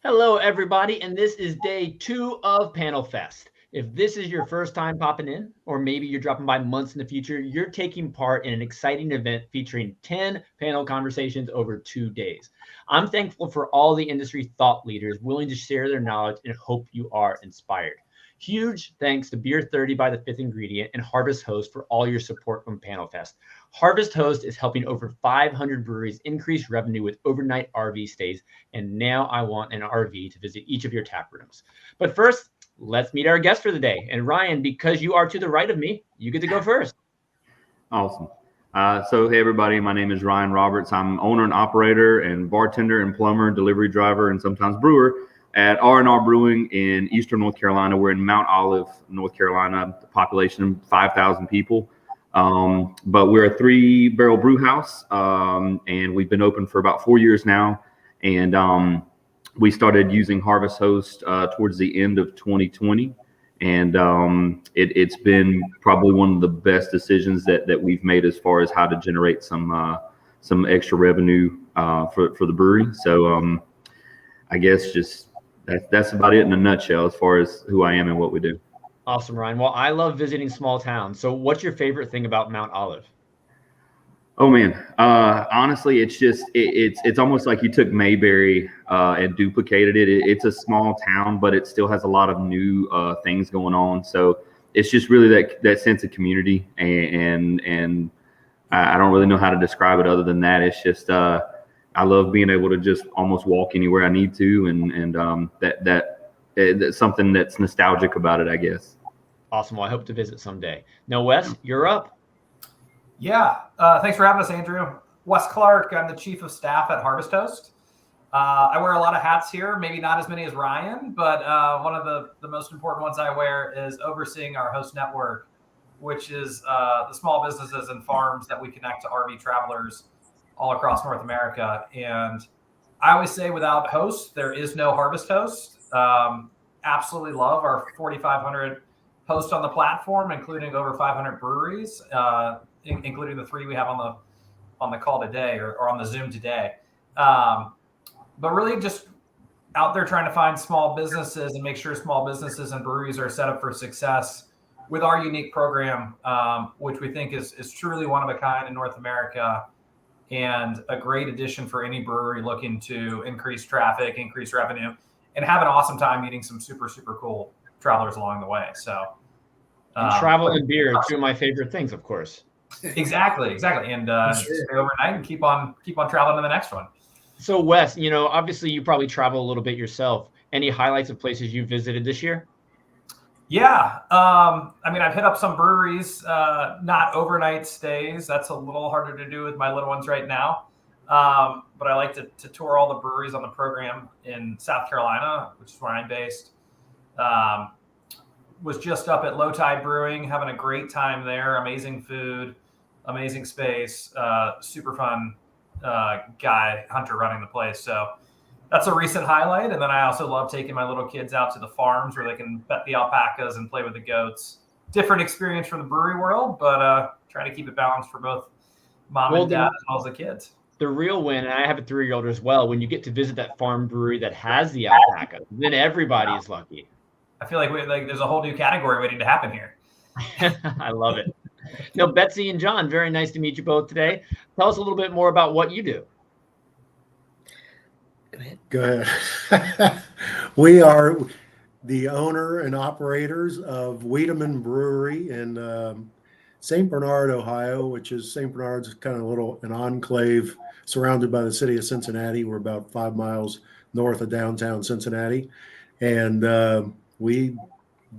Hello, everybody, and this is day 2 of Panel Fest. If this is your first time popping in, or maybe you're dropping by months in the future, you're taking part in an exciting event featuring 10 panel conversations over 2 days. I'm thankful for all the industry thought leaders willing to share their knowledge and hope you are inspired. Huge thanks to Beer 30 by the Fifth Ingredient and Harvest Host for all your support from Panel Fest. Harvest Host is helping over 500 breweries increase revenue with overnight RV stays, and now I want an RV to visit each of your tap rooms. But first, let's meet our guest for the day. And Ryan, because you are to the right of me, you get to go first. Awesome. Hey, everybody. My name is Ryan Roberts. I'm owner and operator and bartender and plumber, delivery driver, and sometimes brewer at R Brewing in Eastern North Carolina. We're in Mount Olive, North Carolina, population 5,000 people. But we're a 3-barrel brew house, and we've been open for about 4 years now. And we started using Harvest Host towards the end of 2020. And it's been probably one of the best decisions that we've made as far as how to generate some extra revenue for the brewery. So I guess just that's about it in a nutshell as far as who I am and what we do. Awesome, Ryan. Well, I love visiting small towns. So what's your favorite thing about Mount Olive? Oh man, honestly, it's almost like you took Mayberry and duplicated it. It's a small town, but it still has a lot of new things going on. So it's just really that sense of community, and I don't really know how to describe it other than that. It's just I love being able to just almost walk anywhere I need to, and that's something that's nostalgic about it, I guess. Awesome. Well, I hope to visit someday. Now, Wes, you're up. Yeah, thanks for having us, Andrew. Wes Clark, I'm the Chief of Staff at Harvest Host. I wear a lot of hats here, maybe not as many as Ryan, but one of the most important ones I wear is overseeing our host network, which is the small businesses and farms that we connect to RV travelers all across North America. And I always say without hosts, there is no Harvest Host. Absolutely love our 4,500 hosts on the platform, including over 500 breweries, including the 3 we have on the call today or on the Zoom today. But really just out there trying to find small businesses and make sure small businesses and breweries are set up for success with our unique program, which we think is truly one of a kind in North America and a great addition for any brewery looking to increase traffic, increase revenue, and have an awesome time meeting some super, super cool travelers along the way. So travel and beer are 2 of my favorite things, of course. Exactly. And stay overnight and keep on traveling to the next one. So Wes, obviously you probably travel a little bit yourself. Any highlights of places you visited this year? Yeah. I've hit up some breweries, not overnight stays. That's a little harder to do with my little ones right now. But I like to tour all the breweries on the program in South Carolina, which is where I'm based. Was just up at Low Tide Brewing, having a great time there. Amazing food, amazing space, super fun guy, Hunter, running the place. So that's a recent highlight. And then I also love taking my little kids out to the farms where they can pet the alpacas and play with the goats. Different experience from the brewery world, but trying to keep it balanced for both mom and dad as well as the kids. The real win, and I have a 3-year-old as well, when you get to visit that farm brewery that has the alpaca, then everybody is lucky. I feel like there's a whole new category waiting to happen here. I love it. Now, Betsy and John, very nice to meet you both today. Tell us a little bit more about what you do. Go ahead. We are the owner and operators of Wiedemann Brewery in St. Bernard, Ohio, which is St. Bernard's kind of an enclave surrounded by the city of Cincinnati. We're about 5 miles north of downtown Cincinnati. And we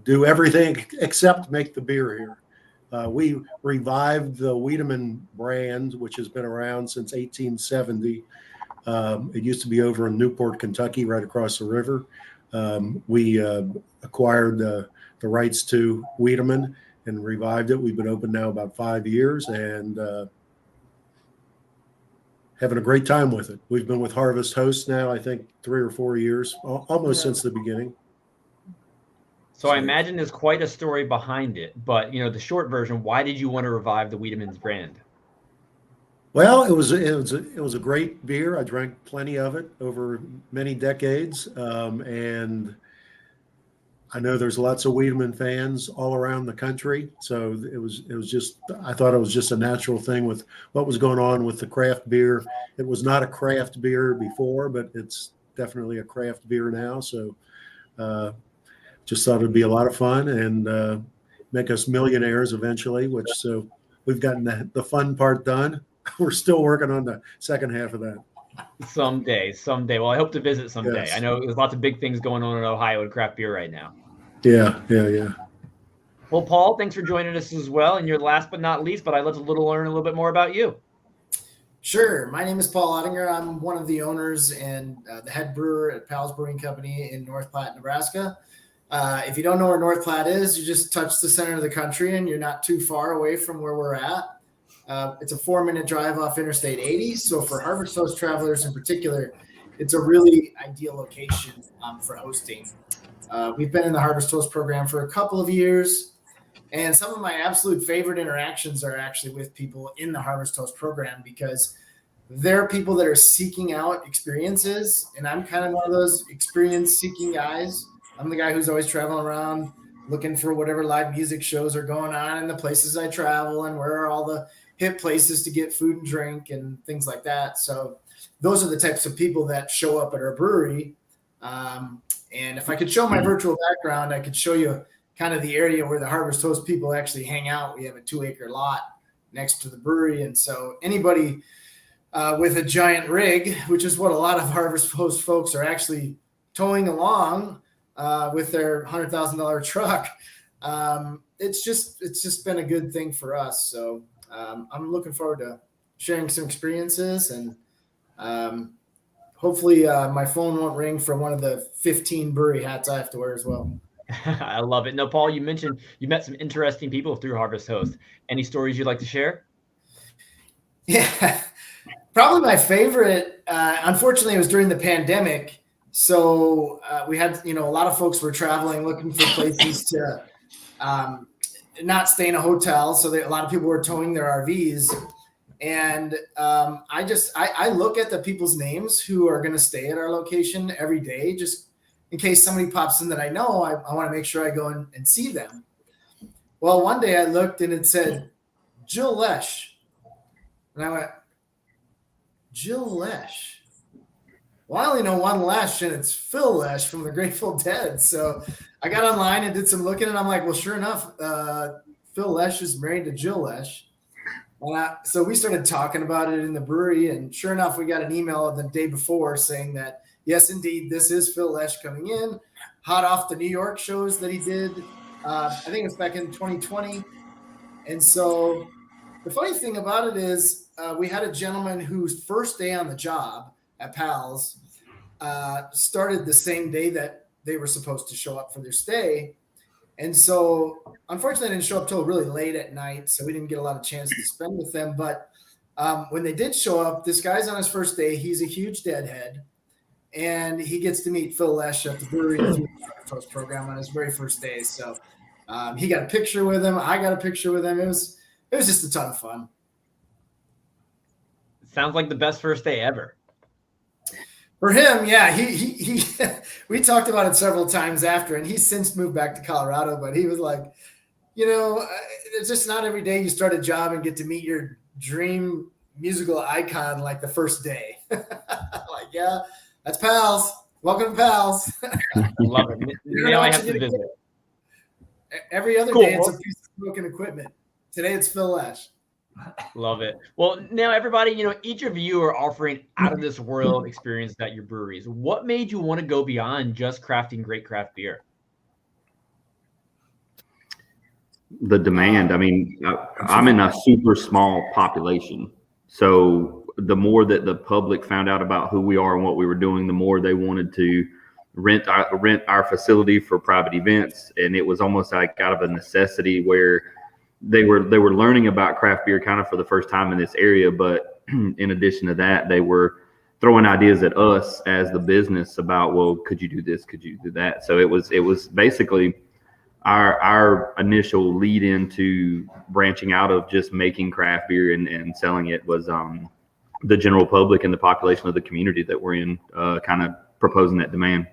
do everything except make the beer here. We revived the Wiedemann brand, which has been around since 1870. It used to be over in Newport, Kentucky, right across the river. We acquired the rights to Wiedemann and revived it. We've been open now about 5 years and having a great time with it. We've been with Harvest Host now, I think, 3 or 4 years, almost since the beginning. So I imagine there's quite a story behind it, but the short version, why did you want to revive the Wiedemann's brand? Well, it was a great beer. I drank plenty of it over many decades, and I know there's lots of Wiedemann fans all around the country. So it was just, I thought it was just a natural thing with what was going on with the craft beer. It was not a craft beer before, but it's definitely a craft beer now. So uh, just thought it'd be a lot of fun and make us millionaires eventually. Which so we've gotten the fun part done. We're still working on the second half of that. Someday. Well, I hope to visit someday. Yes. I know there's lots of big things going on in Ohio with craft beer right now. Yeah. Well, Paul, thanks for joining us as well. And you're last but not least, but I'd love to learn a little bit more about you. Sure. My name is Paul Oettinger. I'm one of the owners and the head brewer at Pals Brewing Company in North Platte, Nebraska. If you don't know where North Platte is, you just touch the center of the country and you're not too far away from where we're at. It's a 4-minute drive off Interstate 80. So for Harvest Host travelers in particular, it's a really ideal location for hosting. We've been in the Harvest Host program for a couple of years. And some of my absolute favorite interactions are actually with people in the Harvest Host program because they're people that are seeking out experiences. And I'm kind of one of those experience-seeking guys. I'm the guy who's always traveling around looking for whatever live music shows are going on in the places I travel and where are all the hip places to get food and drink and things like that. So those are the types of people that show up at our brewery. And if I could show my virtual background, I could show you kind of the area where the Harvest Host people actually hang out. We have a 2-acre lot next to the brewery. And so anybody with a giant rig, which is what a lot of Harvest Host folks are actually towing along with their $100,000 truck, it's just been a good thing for us. So I'm looking forward to sharing some experiences and hopefully my phone won't ring for one of the 15 brewery hats I have to wear as well. I love it. Now, Paul, you mentioned you met some interesting people through Harvest Host. Any stories you'd like to share? Yeah, probably my favorite. Unfortunately, it was during the pandemic. So we had, a lot of folks were traveling, looking for places to not stay in a hotel. So a lot of people were towing their RVs. And I look at the people's names who are going to stay at our location every day, just in case somebody pops in that I know. I want to make sure I go and see them. Well, one day I looked and it said Jill Lesh. And I went, Jill Lesh? Well, I only know one Lesh, and it's Phil Lesh from the Grateful Dead. So I got online and did some looking, and I'm like, well, sure enough, Phil Lesh is married to Jill Lesh. So we started talking about it in the brewery, and sure enough, we got an email the day before saying that, yes, indeed, this is Phil Lesh coming in, hot off the New York shows that he did. I think it was back in 2020. And so the funny thing about it is we had a gentleman whose first day on the job at Pals started the same day that they were supposed to show up for their stay. And so unfortunately, they didn't show up till really late at night, so we didn't get a lot of chance to spend with them. But when they did show up, this guy's on his first day. He's a huge deadhead. And he gets to meet Phil Lesh at the brewery through the Toast program on his very first day. So he got a picture with him. I got a picture with him. It was just a ton of fun. Sounds like the best first day ever. For him, yeah. He we talked about it several times after, and he's since moved back to Colorado. But he was like, it's just not every day you start a job and get to meet your dream musical icon like the first day. Like, yeah. That's Pals. Welcome to Pals. Love it. Now I have to visit. Every other day, it's a piece of broken equipment. Today, it's Phil Lesh. Love it. Well, now everybody, each of you are offering out of this world experience at your breweries. What made you want to go beyond just crafting great craft beer? The demand. I mean, I'm in a super small population. So the more that the public found out about who we are and what we were doing, the more they wanted to rent our facility for private events. And it was almost like out of a necessity where they were learning about craft beer kind of for the first time in this area. But in addition to that, they were throwing ideas at us as the business about, well, could you do this? Could you do that? So it was basically our initial lead into branching out of just making craft beer and selling it was the general public and the population of the community that we're in kind of proposing that demand.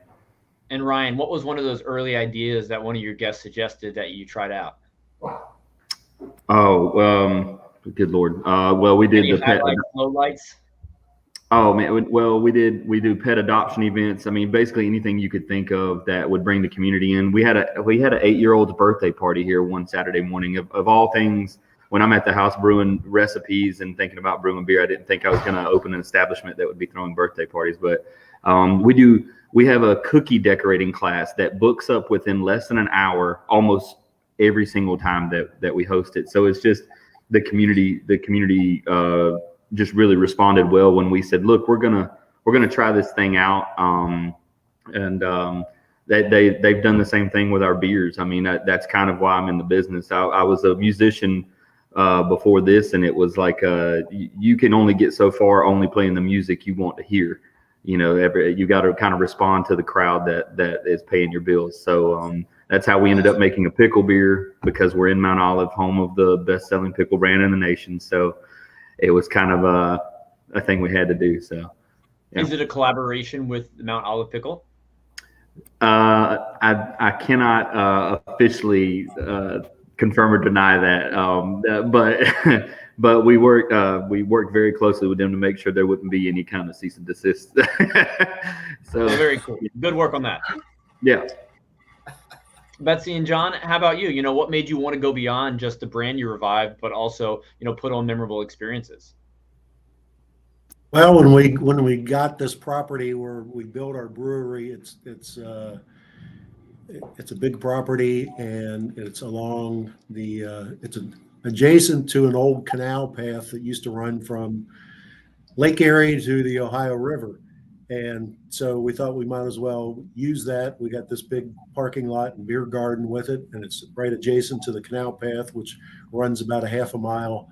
And Ryan, what was one of those early ideas that one of your guests suggested that you tried out? Oh, good Lord. Well, we did the pet like flow lights. Oh man, well, we do pet adoption events. I mean, basically anything you could think of that would bring the community in. We had an 8-year-old's birthday party here one Saturday morning. Of all things, when I'm at the house brewing recipes and thinking about brewing beer, I didn't think I was going to open an establishment that would be throwing birthday parties. But we have a cookie decorating class that books up within less than an hour almost every single time that we host it. So it's just the community just really responded well when we said, look, we're gonna try this thing out. They've done the same thing with our beers. I mean, that's kind of why I'm in the business. I was a musician before this, and it was like you can only get so far only playing the music you want to hear. You know, you got to kind of respond to the crowd that is paying your bills. So that's how we ended up making a pickle beer, because we're in Mount Olive, home of the best-selling pickle brand in the nation. So it was kind of a thing we had to do. So, yeah. Is it a collaboration with Mount Olive Pickle? I cannot officially confirm or deny that, but we worked very closely with them to make sure there wouldn't be any kind of cease and desist. So very cool. Good work on that. Yeah. Betsy and John, how about you? You know, what made you want to go beyond just the brand you revived, but also, you know, put on memorable experiences? Well, when we got this property where we built our brewery, it's a big property, and it's along it's adjacent to an old canal path that used to run from Lake Erie to the Ohio River. And so we thought we might as well use that. We got this big parking lot and beer garden with it, and it's right adjacent to the canal path, which runs about a half a mile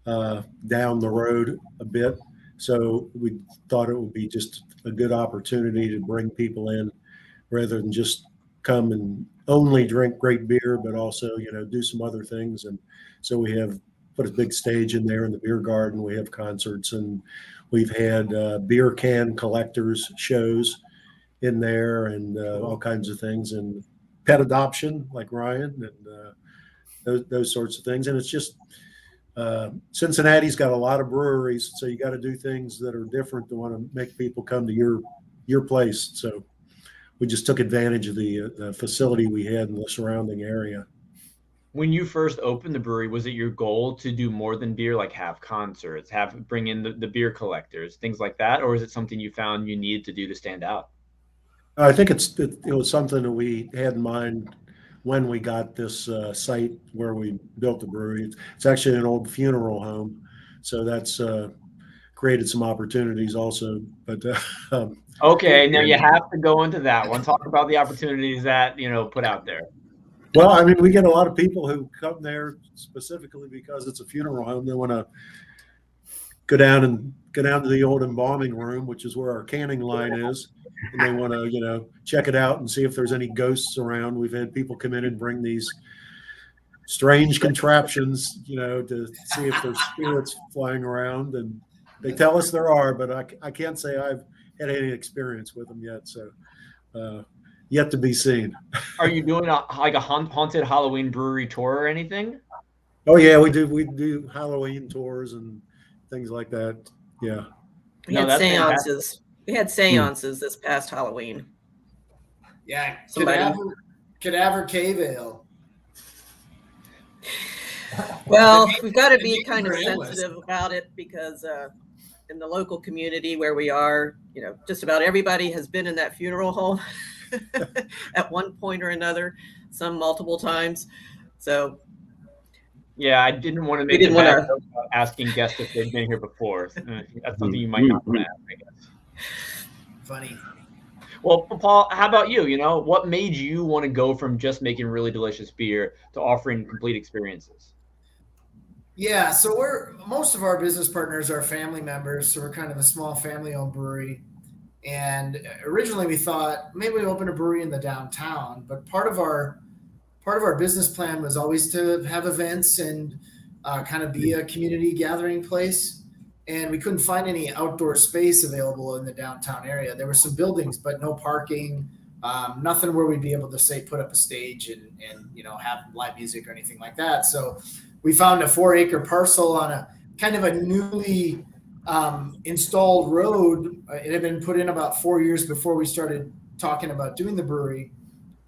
down the road a bit. So we thought it would be just a good opportunity to bring people in rather than just come and only drink great beer, but also, you know, do some other things. And so we have put a big stage in there in the beer garden. We have concerts, and we've had beer can collectors shows in there, and all kinds of things, and pet adoption like Ryan, and those sorts of things. And it's just Cincinnati's got a lot of breweries, so you got to do things that are different to want to make people come to your place. So we just took advantage of the facility we had in the surrounding area. When you first opened the brewery, was it your goal to do more than beer, like have concerts, bring in the beer collectors, things like that? Or is it something you found you needed to do to stand out? I think it was something that we had in mind when we got this site where we built the brewery. It's actually an old funeral home, so that's created some opportunities also. But okay, now you have to go into that one. Talk about the opportunities that, you know, put out there. Well, I mean, we get a lot of people who come there specifically because it's a funeral home. They want to go down to the old embalming room, which is where our canning line is, and they want to, you know, check it out and see if there's any ghosts around. We've had people come in and bring these strange contraptions, you know, to see if there's spirits flying around, and they tell us there are, but I can't say I've had any experience with them yet. So yet to be seen. Are you doing a haunted Halloween brewery tour or anything? Oh yeah, we do Halloween tours and things like that. Yeah. We had seances. We had seances this past Halloween. Yeah. Somebody. Cadaver cave ale. Well, we've got to be kind of sensitive about it, because in the local community where we are, you know, just about everybody has been in that funeral home at one point or another, some multiple times. So yeah, I didn't want to make it bad asking guests if they've been here before. That's something you might not want to ask, I guess. Funny. Well, Paul, how about you? You know, what made you want to go from just making really delicious beer to offering complete experiences? Yeah, so most of our business partners are family members, so we're kind of a small family-owned brewery. And originally we thought maybe we open a brewery in the downtown, but part of our part of our business plan was always to have events and kind of be a community gathering place. And we couldn't find any outdoor space available in the downtown area. There were some buildings, but no parking, nothing where we'd be able to say put up a stage and have live music or anything like that. So we found a 4-acre parcel on a kind of a newly installed road. It had been put in about 4 years before we started talking about doing the brewery,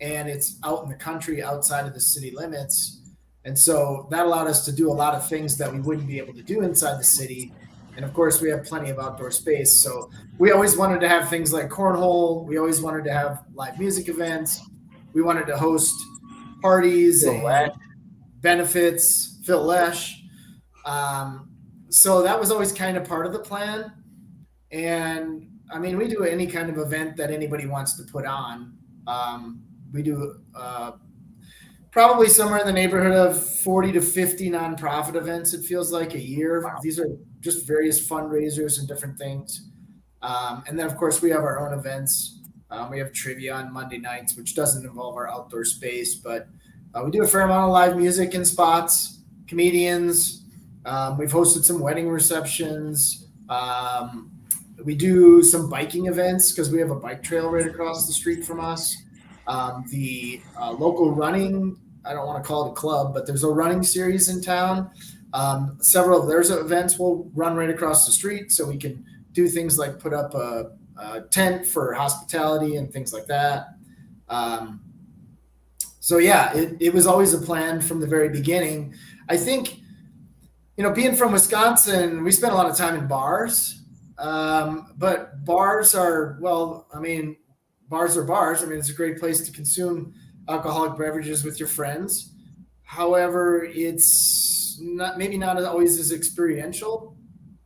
and it's out in the country outside of the city limits. And so that allowed us to do a lot of things that we wouldn't be able to do inside the city. And of course, we have plenty of outdoor space. So we always wanted to have things like cornhole. We always wanted to have live music events. We wanted to host parties and benefits, Phil Lesh. So that was always kind of part of the plan. And I mean, we do any kind of event that anybody wants to put on. We do probably somewhere in the neighborhood of 40 to 50 nonprofit events, it feels like, a year. Wow. These are just various fundraisers and different things. And then, of course, we have our own events. We have trivia on Monday nights, which doesn't involve our outdoor space, but we do a fair amount of live music and spots, comedians. We've hosted some wedding receptions. We do some biking events because we have a bike trail right across the street from us. The local running, I don't want to call it a club, but there's a running series in town. Several of their events will run right across the street, so we can do things like put up a tent for hospitality and things like that. So yeah, it was always a plan from the very beginning. I think, being from Wisconsin, we spent a lot of time in bars, but bars are, bars are bars. I mean, it's a great place to consume alcoholic beverages with your friends. However, it's maybe not always as experiential.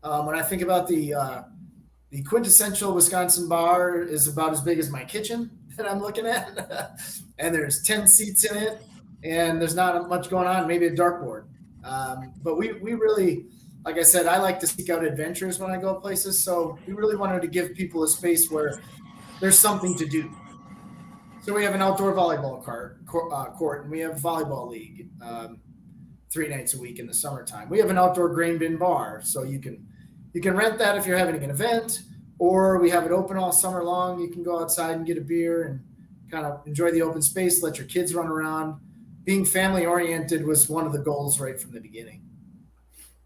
When I think about the quintessential Wisconsin bar is about as big as my kitchen that I'm looking at, and there's 10 seats in it, and there's not much going on, maybe a dartboard. But we really, like I said, I like to seek out adventures when I go places. So we really wanted to give people a space where there's something to do. So we have an outdoor volleyball court, and we have volleyball league 3 nights a week in the summertime. We have an outdoor grain bin bar, so you can rent that if you're having an event, or we have it open all summer long. You can go outside and get a beer and kind of enjoy the open space, let your kids run around. Being family oriented was one of the goals right from the beginning.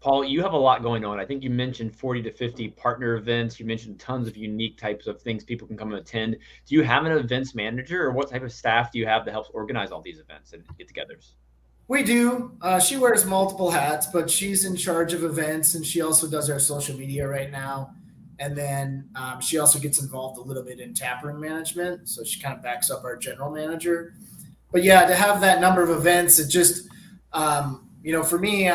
Paul, you have a lot going on. I think you mentioned 40 to 50 partner events. You mentioned tons of unique types of things people can come and attend. Do you have an events manager, or what type of staff do you have that helps organize all these events and get-togethers? We do. She wears multiple hats, but she's in charge of events, and she also does our social media right now. And then she also gets involved a little bit in taproom management. So she kind of backs up our general manager. But yeah, to have that number of events, it just, for me,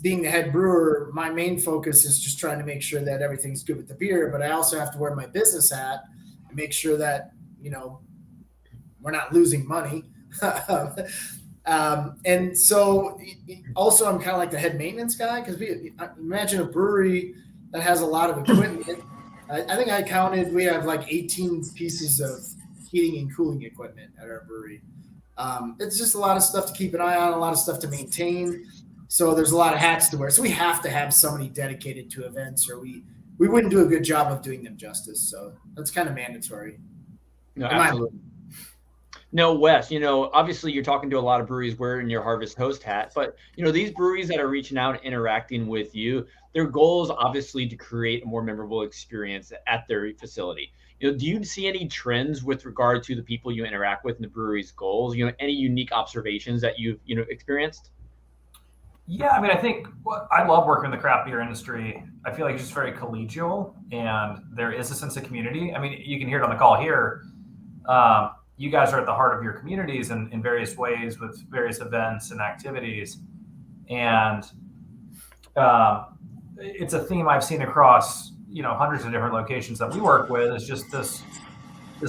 being the head brewer, my main focus is just trying to make sure that everything's good with the beer. But I also have to wear my business hat and make sure that, we're not losing money. And so also I'm kind of like the head maintenance guy, because imagine a brewery that has a lot of equipment. I think I counted, we have like 18 pieces of heating and cooling equipment at our brewery. It's just a lot of stuff to keep an eye on, a lot of stuff to maintain. So there's a lot of hats to wear. So we have to have somebody dedicated to events, or we wouldn't do a good job of doing them justice. So that's kind of mandatory. No, absolutely. No, Wes, obviously you're talking to a lot of breweries wearing your Harvest Host hat, but, these breweries that are reaching out and interacting with you, their goal is obviously to create a more memorable experience at their facility. Do you see any trends with regard to the people you interact with in the brewery's goals? Any unique observations that you've, experienced? Yeah, I mean, I think I love working in the craft beer industry. I feel like it's just very collegial, and there is a sense of community. I mean, you can hear it on the call here. You guys are at the heart of your communities in various ways with various events and activities. And it's a theme I've seen across, hundreds of different locations that we work with, is just this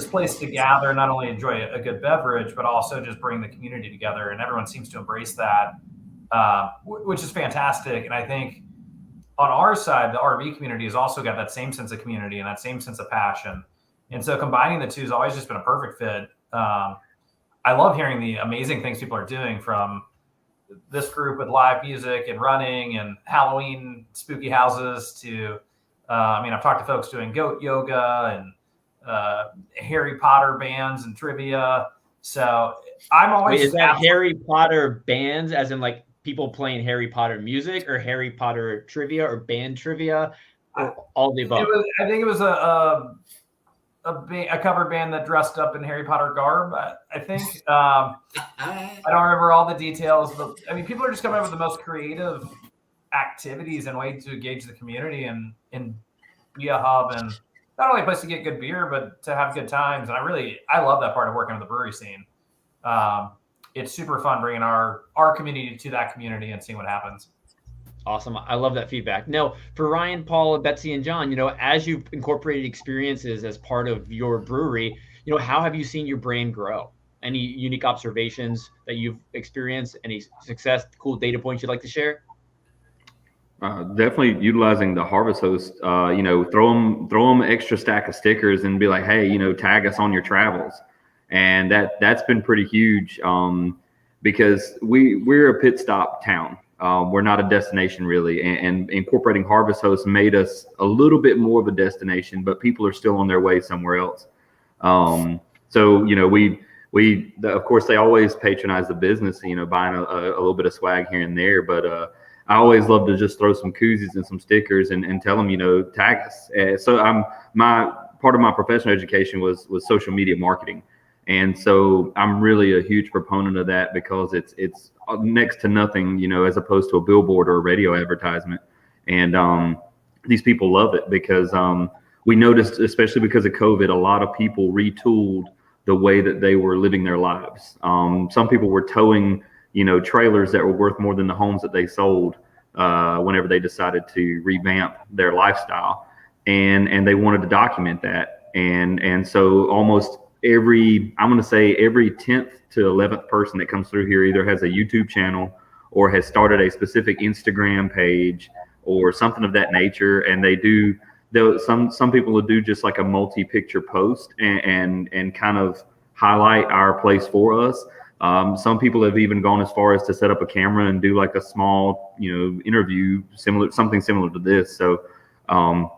place to gather, not only enjoy a good beverage, but also just bring the community together. And everyone seems to embrace that, which is fantastic. And I think on our side, the RV community has also got that same sense of community and that same sense of passion. And so combining the two has always just been a perfect fit. I love hearing the amazing things people are doing, from this group with live music and running and Halloween spooky houses to, I've talked to folks doing goat yoga and Harry Potter bands and trivia. So I'm always. Wait, is that Harry Potter bands, as in like people playing Harry Potter music, or Harry Potter trivia, or band trivia, or all the above? I think it was a cover band that dressed up in Harry Potter garb. I think I don't remember all the details, but I mean, people are just coming up with the most creative activities and ways to engage the community and be a hub, and not only a place to get good beer, but to have good times. And I love that part of working with the brewery scene. It's super fun bringing our community to that community and seeing what happens. Awesome. I love that feedback. Now, for Ryan, Paul, Betsy, and John, as you've incorporated experiences as part of your brewery, how have you seen your brand grow? Any unique observations that you've experienced? Any success, cool data points you'd like to share? Definitely utilizing the Harvest Host. Throw them an extra stack of stickers and be like, hey, tag us on your travels, and that's been pretty huge, because we're a pit stop town. We're not a destination really, and incorporating Harvest Host made us a little bit more of a destination, but people are still on their way somewhere else. So we of course they always patronize the business, buying a little bit of swag here and there, but I always love to just throw some koozies and some stickers and tell them, tag us. So part of my professional education was social media marketing. And so I'm really a huge proponent of that, because it's next to nothing, as opposed to a billboard or a radio advertisement. And these people love it, because we noticed, especially because of COVID, a lot of people retooled the way that they were living their lives. Some people were towing, trailers that were worth more than the homes that they sold whenever they decided to revamp their lifestyle. And they wanted to document that. And so almost every 10th to 11th person that comes through here either has a YouTube channel or has started a specific Instagram page or something of that nature. And some people will do just like a multi-picture post and kind of highlight our place for us. Some people have even gone as far as to set up a camera and do like a small, interview, something similar to this. So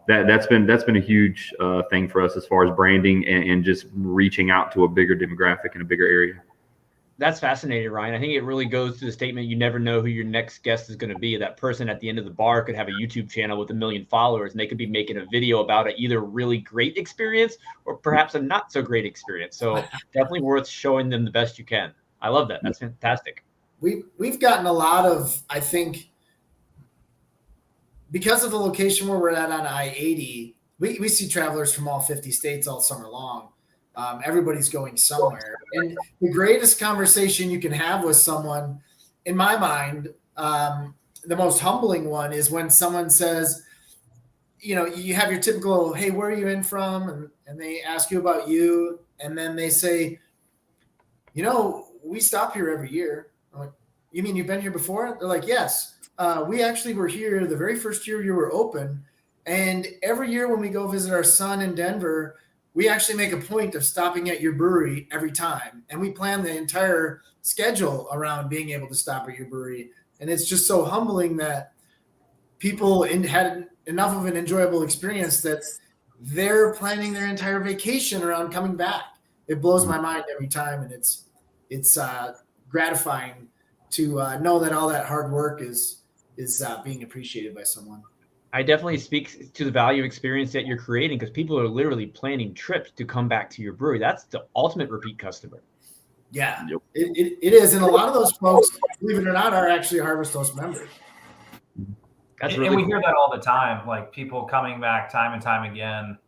that's been a huge thing for us as far as branding and just reaching out to a bigger demographic in a bigger area. That's fascinating, Ryan. I think it really goes to the statement, you never know who your next guest is going to be. That person at the end of the bar could have a YouTube channel with 1 million followers, and they could be making a video about it, either really great experience or perhaps a not so great experience. So definitely worth showing them the best you can. I love that. That's fantastic. We've gotten a lot of, I think, because of the location where we're at on I-80, we see travelers from all 50 states all summer long. Everybody's going somewhere. And the greatest conversation you can have with someone, in my mind, the most humbling one is when someone says, you have your typical, hey, where are you in from? And they ask you about you. And then they say, we stop here every year. I'm like, you mean you've been here before? They're like, yes. We actually were here the very first year you were open. And every year when we go visit our son in Denver, we actually make a point of stopping at your brewery every time. And we plan the entire schedule around being able to stop at your brewery. And it's just so humbling that people had enough of an enjoyable experience that they're planning their entire vacation around coming back. It blows my mind every time. And it's gratifying to know that all that hard work is being appreciated by someone. I definitely speak to the value experience that you're creating, because people are literally planning trips to come back to your brewery. That's the ultimate repeat customer. Yeah, yep. It is. And a lot of those folks, believe it or not, are actually Harvest Host members. That's really and we cool. hear that all the time, like people coming back time and time again,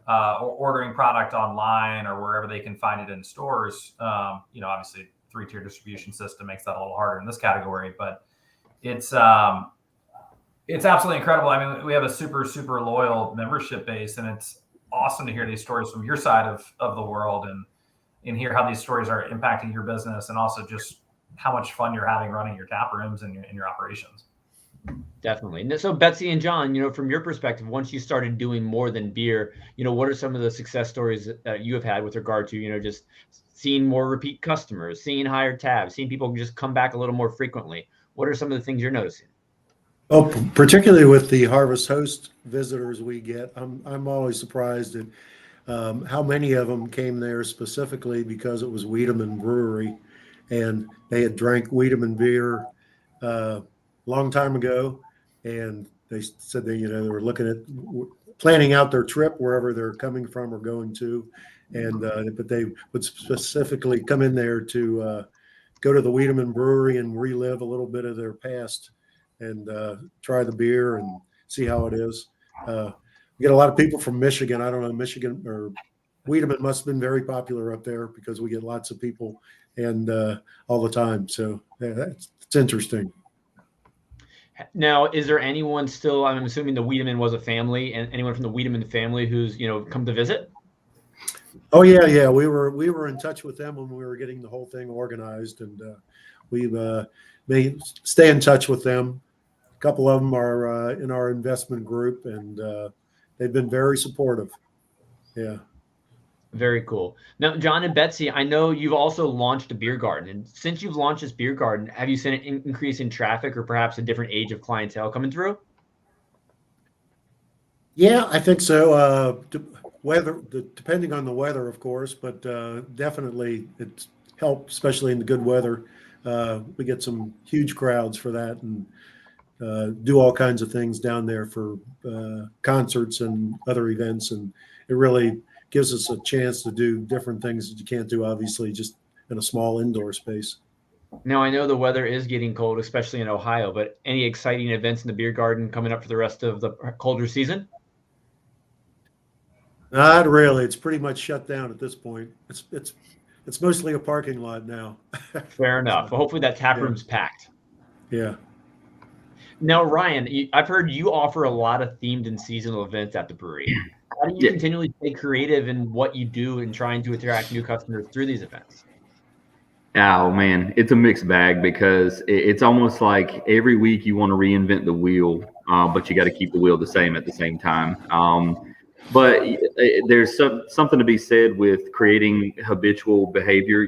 or ordering product online or wherever they can find it in stores. Obviously 3-tier distribution system makes that a little harder in this category, but it's absolutely incredible. I mean, we have a super, super loyal membership base, and it's awesome to hear these stories from your side of the world and hear how these stories are impacting your business, and also just how much fun you're having running your tap rooms and your operations. Definitely. And so Betsy and John, from your perspective, once you started doing more than beer, what are some of the success stories that you have had with regard to, just seeing more repeat customers, seeing higher tabs, seeing people just come back a little more frequently? What are some of the things you're noticing? Oh, particularly with the Harvest Host visitors we get, I'm always surprised at how many of them came there specifically because it was Wiedemann Brewery, and they had drank Wiedemann beer long time ago, and they said they were looking at planning out their trip wherever they're coming from or going to, and but they would specifically come in there to go to the Wiedemann Brewery and relive a little bit of their past and try the beer and see how it is. We get a lot of people from Michigan. I don't know, Michigan or Wiedemann must have been very popular up there because we get lots of people and all the time. So it's interesting. Now, is there anyone still, I'm assuming the Wiedemann was a family, and anyone from the Wiedemann family who's, come to visit? Oh yeah. We were in touch with them when we were getting the whole thing organized, and they stay in touch with them. A couple of them are in our investment group, and they've been very supportive. Yeah. Very cool. Now, John and Betsy, I know you've also launched a beer garden. And since you've launched this beer garden, have you seen an increase in traffic or perhaps a different age of clientele coming through? Yeah, I think so. Depending on the weather, of course, but definitely it's helped, especially in the good weather. We get some huge crowds for that, and do all kinds of things down there for concerts and other events, and it really gives us a chance to do different things that you can't do, obviously, just in a small indoor space. Now, I know the weather is getting cold, especially in Ohio, but any exciting events in the beer garden coming up for the rest of the colder season? Not really. It's pretty much shut down at this point. It's mostly a parking lot now. Fair enough. Well, hopefully that tap room's packed. Yeah. Now, Ryan, I've heard you offer a lot of themed and seasonal events at the brewery. How do you continually stay creative in what you do and trying to attract new customers through these events? Oh man, it's a mixed bag because it's almost like every week you want to reinvent the wheel, but you got to keep the wheel the same at the same time. But there's something to be said with creating habitual behavior.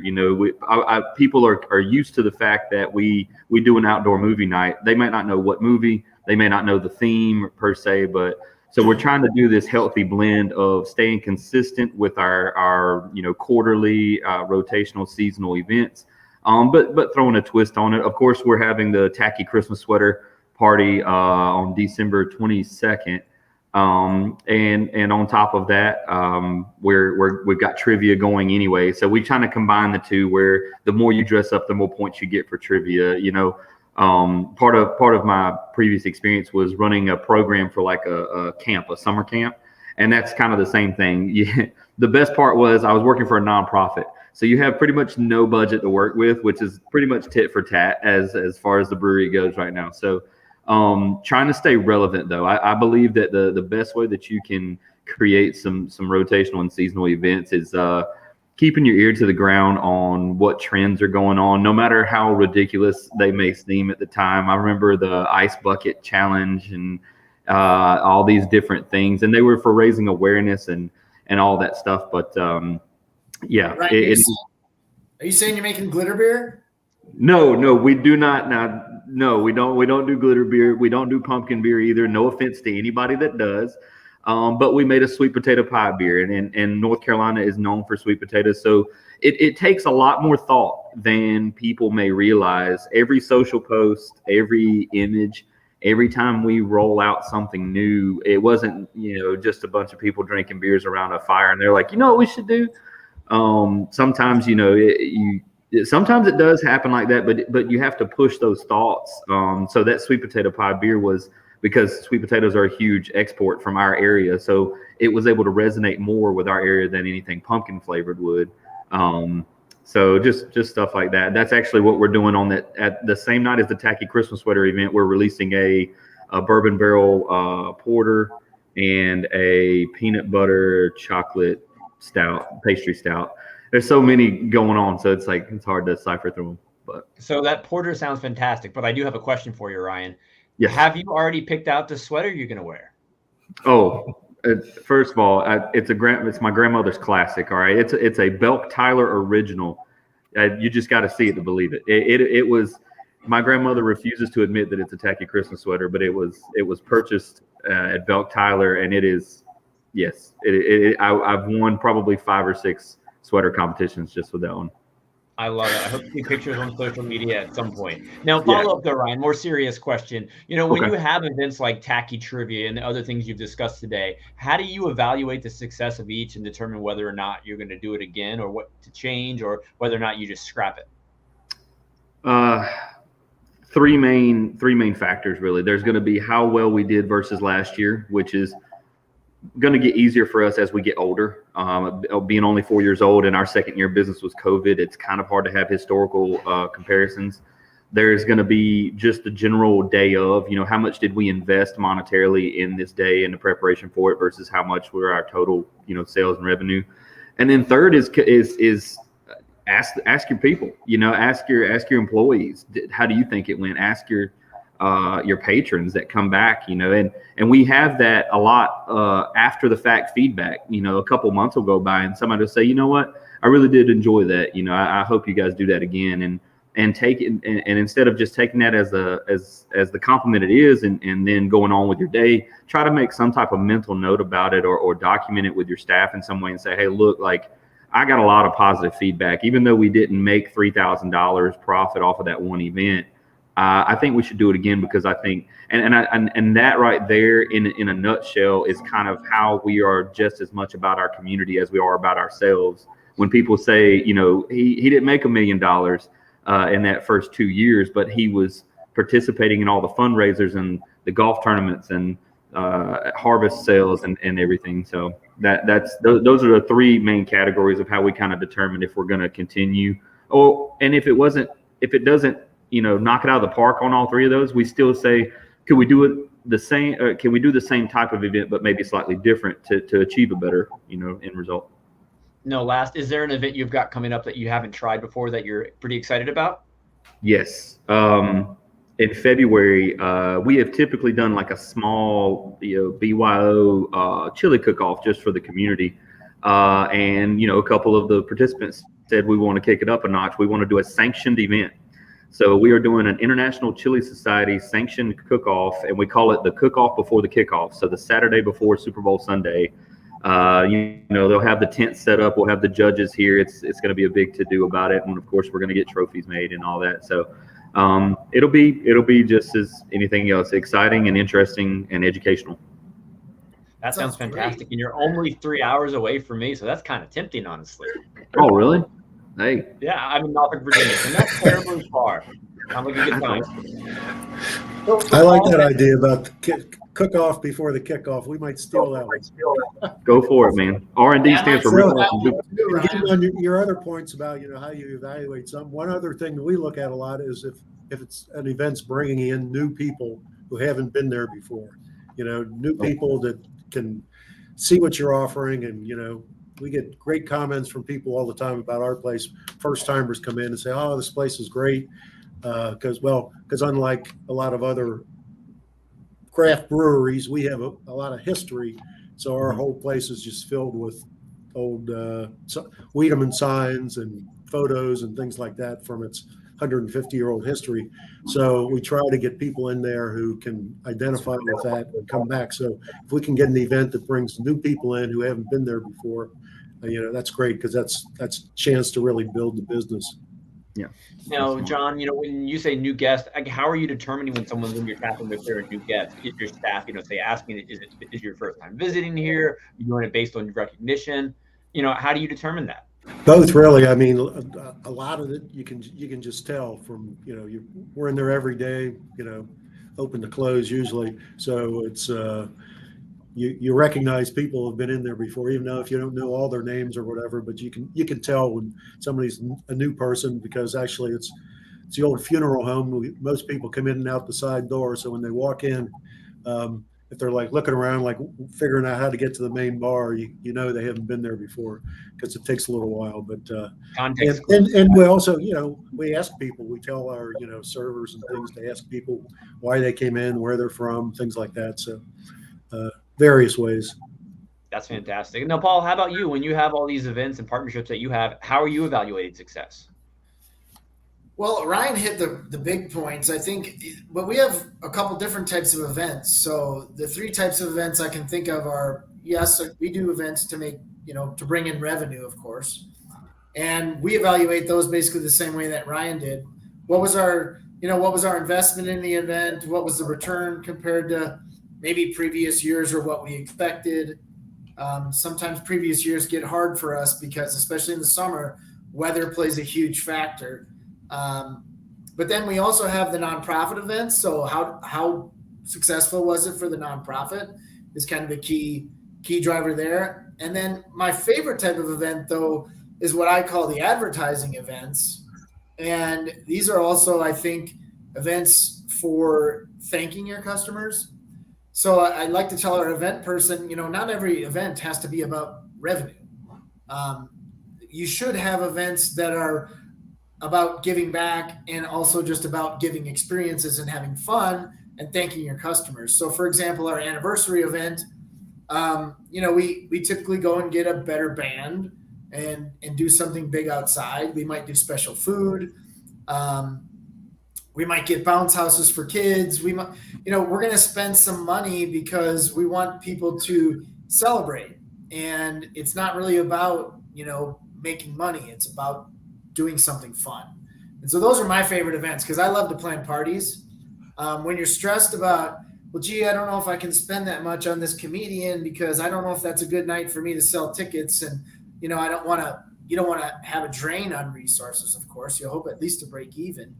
People are used to the fact that we do an outdoor movie night. They might not know what movie, they may not know the theme per se, but so we're trying to do this healthy blend of staying consistent with our quarterly rotational seasonal events, but throwing a twist on it. Of course, we're having the Tacky Christmas Sweater Party on December 22nd. And on top of that, we've got trivia going anyway. So we trying to combine the two, where the more you dress up, the more points you get for trivia. Part of my previous experience was running a program for like a summer camp, and that's kind of the same thing. The best part was I was working for a nonprofit, so you have pretty much no budget to work with, which is pretty much tit for tat as far as the brewery goes right now. So trying to stay relevant, though. I believe that the best way that you can create some rotational and seasonal events is keeping your ear to the ground on what trends are going on, no matter how ridiculous they may seem at the time. I remember the ice bucket challenge and all these different things, and they were for raising awareness and all that stuff. But yeah. Right. Are you saying you're making glitter beer? No, we do not. Now, no, we don't do glitter beer. We don't do pumpkin beer either. No offense to anybody that does. But we made a sweet potato pie beer, and North Carolina is known for sweet potatoes. So it takes a lot more thought than people may realize. Every social post, every image, every time we roll out something new, it wasn't, just a bunch of people drinking beers around a fire and they're like, what we should do? Sometimes, sometimes it does happen like that, but you have to push those thoughts. So that sweet potato pie beer was, because sweet potatoes are a huge export from our area, so it was able to resonate more with our area than anything pumpkin flavored would. So just stuff like that. That's actually what we're doing on that at the same night as the Tacky Christmas Sweater event. We're releasing a bourbon barrel porter and a peanut butter chocolate stout, pastry stout. There's so many going on, so it's hard to cipher through them. But so that porter sounds fantastic, but I do have a question for you, Ryan. Yes. Have you already picked out the sweater you're going to wear? Oh, first of all, it's my grandmother's classic. All right, it's a Belk Tyler original. You just got to see it to believe it. It was. My grandmother refuses to admit that it's a tacky Christmas sweater, but it was purchased at Belk Tyler, and it is. Yes, I've won probably 5 or 6 sweater competitions just with that one. I love it. I hope to see pictures on social media at some point. Now, follow up though, Ryan, more serious question. When you have events like Tacky Trivia and the other things you've discussed today, how do you evaluate the success of each and determine whether or not you're going to do it again or what to change or whether or not you just scrap it? Three main factors, really. There's going to be how well we did versus last year, which is going to get easier for us as we get older. Being only 4 years old and our second year of business was COVID, it's kind of hard to have historical comparisons. There's going to be just the general day of, how much did we invest monetarily in this day and the preparation for it versus how much were our total, sales and revenue. And then third is ask your people, ask your employees, how do you think it went? Ask your patrons that come back, and we have that a lot after the fact feedback. A couple months will go by and somebody will say, you know what, I really did enjoy that. I hope you guys do that again, and take it, and instead of just taking that as the compliment it is, and then going on with your day, try to make some type of mental note about it or document it with your staff in some way and say, hey, look, like I got a lot of positive feedback, even though we didn't make $3,000 profit off of that one event. I think we should do it again because I think, and that right there in a nutshell is kind of how we are just as much about our community as we are about ourselves. When people say, he didn't make $1 million in that first 2 years, but he was participating in all the fundraisers and the golf tournaments and harvest sales and everything. So those are the 3 main categories of how we kind of determine if we're going to continue. And if it doesn't, knock it out of the park on all 3 of those, we still say, could we do it the same? Can we do the same type of event, but maybe slightly different to achieve a better, end result? No, last, is there an event you've got coming up that you haven't tried before that you're pretty excited about? Yes. In February, we have typically done like a small, BYO chili cook-off just for the community. And, a couple of the participants said, we want to kick it up a notch. We want to do a sanctioned event. So we are doing an International Chili Society sanctioned cook-off, and we call it the cook-off before the kickoff. So the Saturday before Super Bowl Sunday, they'll have the tent set up. We'll have the judges here. It's going to be a big to-do about it, and of course we're going to get trophies made and all that. So it'll be just as anything else, exciting and interesting and educational. That sounds fantastic. Great. And you're only 3 hours away from me, so that's kind of tempting, honestly. Oh, really? Hey. Yeah, I'm in Norfolk, Virginia, and that's terribly far. Sounds like a good time. I like that idea about the cook-off before the kickoff. We might steal that one. Go for it, man. R&D stands for real. Getting on your other points about how you evaluate something. One other thing that we look at a lot is if it's an event's bringing in new people who haven't been there before. New people that can see what you're offering, and we get great comments from people all the time about our place. First timers come in and say, "Oh, this place is great," because unlike a lot of other craft breweries, we have a lot of history. So our whole place is just filled with old Wiedemann signs and photos and things like that from its 150-year-old history. So we try to get people in there who can identify with that and come back. So if we can get an event that brings new people in who haven't been there before, that's great, because that's a chance to really build the business. Yeah. Now, John, when you say new guest, how are you determining when someone's in your tapping if they're a new guest? If your staff, say, asking, is your first time visiting here? Are you doing it based on recognition? How do you determine that? Both, really. I mean, a lot of it you can just tell from we're in there every day, open to close usually. So it's you recognize people who have been in there before, even though if you don't know all their names or whatever. But you can tell when somebody's a new person, because actually it's the old funeral home. Most people come in and out the side door, so when they walk in, if if they're like looking around, like figuring out how to get to the main bar, you know they haven't been there before because it takes a little while. But Context. and we also, we ask people, we tell our servers and things to ask people why they came in, where they're from, things like that. So various ways. That's fantastic. Now, Paul, how about you? When you have all these events and partnerships that you have, how are you evaluating success? Well, Ryan hit the big points, I think, but we have a couple different types of events. So the 3 types of events I can think of are, yes, we do events to make, to bring in revenue, of course. And we evaluate those basically the same way that Ryan did. What was our investment in the event? What was the return compared to maybe previous years or what we expected? Sometimes previous years get hard for us because, especially in the summer, weather plays a huge factor. But then we also have the nonprofit events. So how successful was it for the nonprofit is kind of a key driver there. And then my favorite type of event, though, is what I call the advertising events. And these are also, I think, events for thanking your customers. So I'd like to tell our event person, not every event has to be about revenue. You should have events that are about giving back and also just about giving experiences and having fun and thanking your customers. So for example, our anniversary event, we typically go and get a better band and do something big outside. We might do special food. We might get bounce houses for kids. We might, we're going to spend some money because we want people to celebrate. And it's not really about, making money. It's about doing something fun. And so those are my favorite events because I love to plan parties. When you're stressed about, well, gee, I don't know if I can spend that much on this comedian because I don't know if that's a good night for me to sell tickets. And, you don't want to have a drain on resources, of course. You hope at least to break even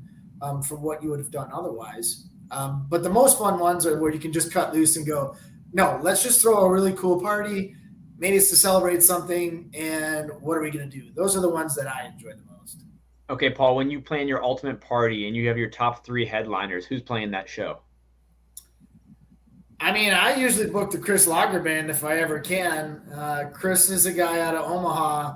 from what you would have done otherwise. But the most fun ones are where you can just cut loose and go, no, let's just throw a really cool party. Maybe it's to celebrate something. And what are we going to do? Those are the ones that I enjoy the most. Okay, Paul, when you plan your ultimate party and you have your top 3 headliners, who's playing that show? I mean, I usually book the Chris Lager Band if I ever can. Chris is a guy out of Omaha,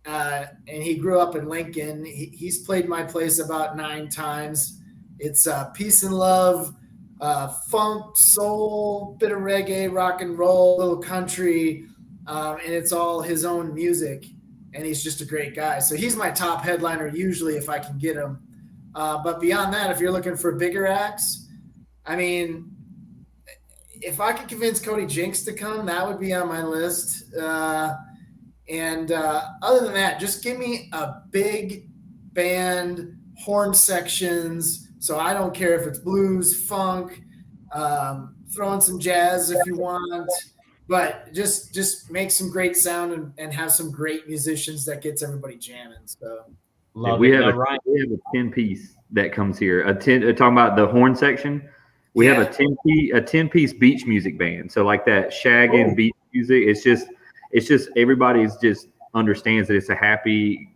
and he grew up in Lincoln. He's played my place about 9 times. It's peace and love, funk, soul, bit of reggae, rock and roll, little country, and it's all his own music. And he's just a great guy. So he's my top headliner usually if I can get him. But beyond that, if you're looking for bigger acts, I mean, if I could convince Cody Jinks to come, that would be on my list. And other than that, just give me a big band, horn sections. So I don't care if it's blues, funk, throw in some jazz if you want. But just make some great sound and have some great musicians that gets everybody jamming. So we have a 10-piece that comes here. Talking about the horn section. We have a 10-piece beach music band. So like that shagging beach music, it's just everybody's just understands that it's a happy,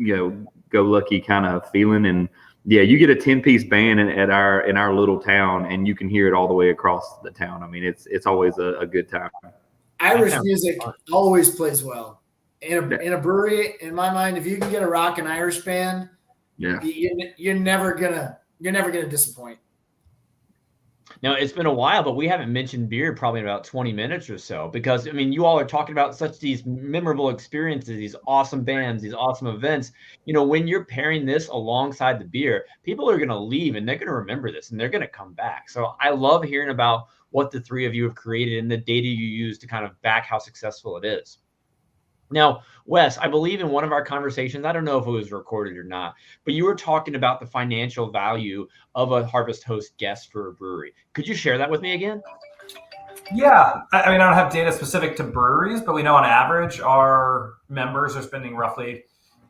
go lucky kind of feeling. And yeah, you get a 10-piece band in our little town and you can hear it all the way across the town. I mean, it's always a good time. Irish music always plays well in a brewery. In my mind, if you can get a rock and Irish band, you're never gonna disappoint. Now, it's been a while, but we haven't mentioned beer probably in about 20 minutes or so because, I mean, you all are talking about such these memorable experiences, these awesome bands, these awesome events. When you're pairing this alongside the beer, people are going to leave and they're going to remember this and they're going to come back. So I love hearing about what the 3 of you have created and the data you use to kind of back how successful it is. Now, Wes, I believe in one of our conversations, I don't know if it was recorded or not, but you were talking about the financial value of a Harvest Host guest for a brewery. Could you share that with me again? Yeah. I mean, I don't have data specific to breweries, but we know on average our members are spending roughly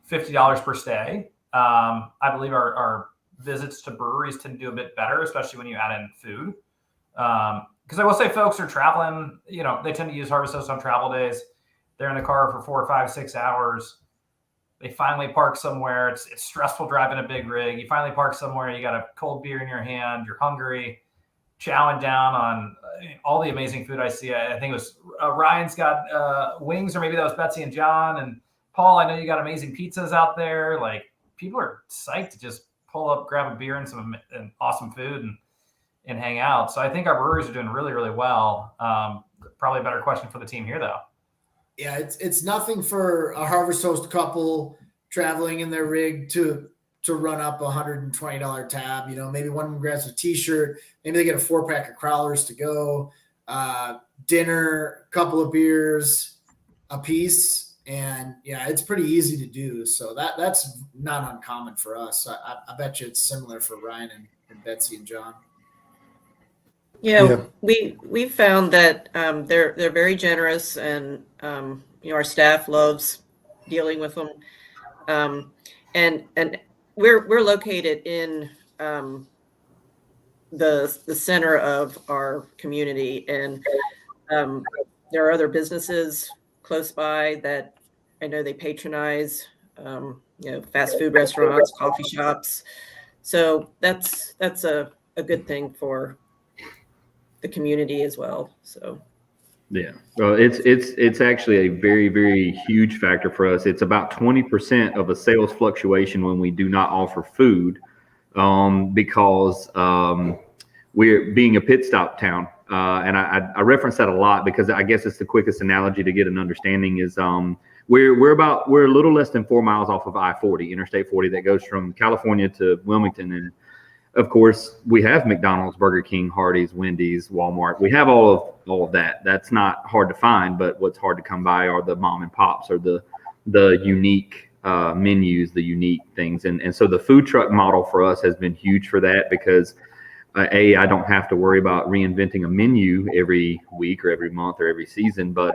$50 per stay. I believe our visits to breweries tend to do a bit better, especially when you add in food. Because I will say folks are traveling, they tend to use Harvest Host on travel days. They're in the car for 4, 5, 6 hours. They finally park somewhere. It's stressful driving a big rig. You finally park somewhere. You got a cold beer in your hand. You're hungry, chowing down on all the amazing food I see. I think it was Ryan's got wings, or maybe that was Betsy and John. And Paul, I know you got amazing pizzas out there. Like, people are psyched to just pull up, grab a beer and some awesome food and hang out. So I think our breweries are doing really, really well. Probably a better question for the team here, though. Yeah, it's nothing for a Harvest Toast couple traveling in their rig to run up $120 tab. You know, maybe one of them grabs a t-shirt, maybe they get a 4-pack of Crowlers to go, dinner, a couple of beers a piece. And yeah, it's pretty easy to do. So that's not uncommon for us. I bet you it's similar for Ryan and Betsy and John. Yeah, we found that they're very generous, and our staff loves dealing with them. And we're located in the center of our community, and there are other businesses close by that I know they patronize. Fast food restaurants, coffee shops. So that's a good thing for the community as well. So yeah, well, it's actually a very, very huge factor for us. It's about 20% of a sales fluctuation when we do not offer food, because we're being a pit stop town, and I reference that a lot because I guess it's the quickest analogy to get an understanding. Is we're a little less than 4 miles off of I-40, Interstate 40, that goes from California to Wilmington. And of course, we have McDonald's, Burger King, Hardee's, Wendy's, Walmart. We have all of that. That's not hard to find, but what's hard to come by are the mom and pops, or the unique menus, the unique things. And so the food truck model for us has been huge for that, because I don't have to worry about reinventing a menu every week or every month or every season. But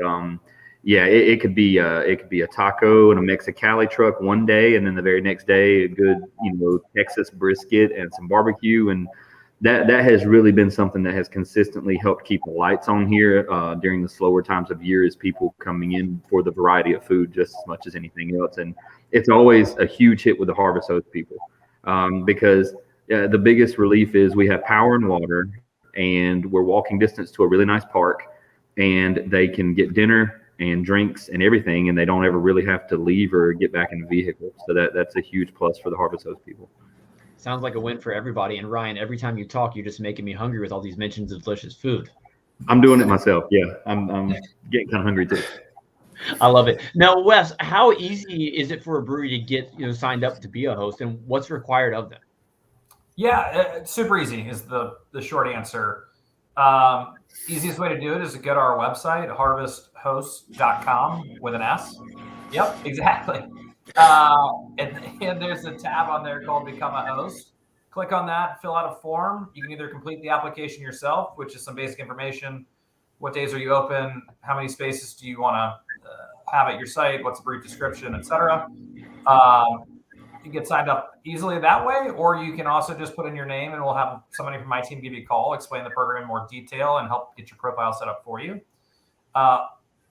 yeah, it could be a taco and a Mexicali truck one day, and then the very next day a good Texas brisket and some barbecue, and that has really been something that has consistently helped keep the lights on here during the slower times of year, is people coming in for the variety of food just as much as anything else. And it's always a huge hit with the Harvest Host people, because the biggest relief is we have power and water, and we're walking distance to a really nice park, and they can get dinner and drinks and everything, and they don't ever really have to leave or get back in the vehicle. So that's a huge plus for the Harvest Host people. Sounds like a win for everybody. And Ryan, every time you talk, you're just making me hungry with all these mentions of delicious food. I'm doing it myself. Yeah, I'm getting kind of hungry too. I love it. Now, Wes, how easy is it for a brewery to get signed up to be a host, and what's required of them? Yeah, it's super easy is the short answer. Easiest way to do it is to go to our website, harvesthost.com with an S. Yep, exactly. And there's a tab on there called Become a Host. Click on that, fill out a form. You can either complete the application yourself, which is some basic information. What days are you open? How many spaces do you want to have at your site? What's a brief description, etc. You get signed up easily that way, or you can also just put in your name, and we'll have somebody from my team give you a call, explain the program in more detail, and help get your profile set up for you.